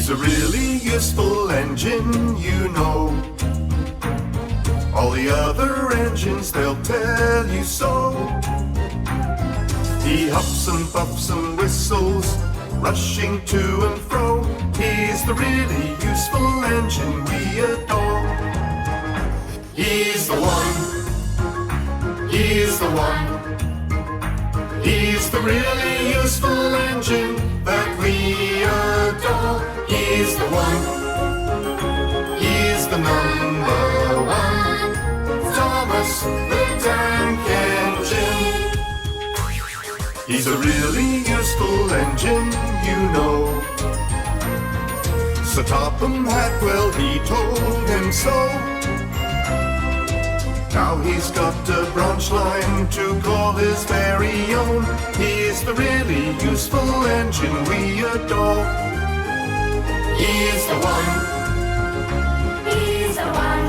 He's a really useful engine, you know. All the other engines, they'll tell you so. He huffs and puffs and whistles, rushing to and fro. He's the really useful engine we adore. He's the one. He's the one. He's the really useful engine that we adore. He's the one. He's the number one. Thomas the Tank Engine. He's a really useful engine, you know. Sir Topham Hackwell, he told him so. Now he's got a branch line to call his very own. He's the really useful engine we adore. He's the one. He's the one.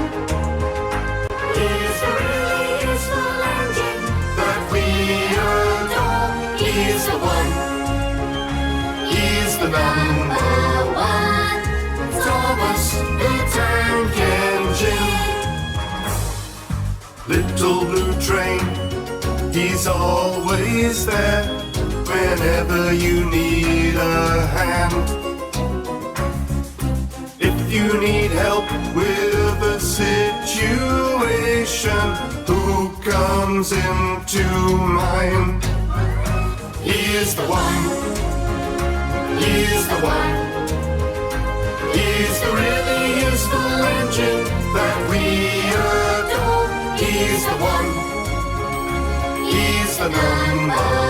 He's the really useful engine that we adore. He's the one. He's the number one. Thomas the Tank Engine. Little blue train, he's always there whenever you need a hand. If you need help with a situation, who comes into mind? He's the one. He's the one. He's the really useful engine that we adore. He's the one. He's the number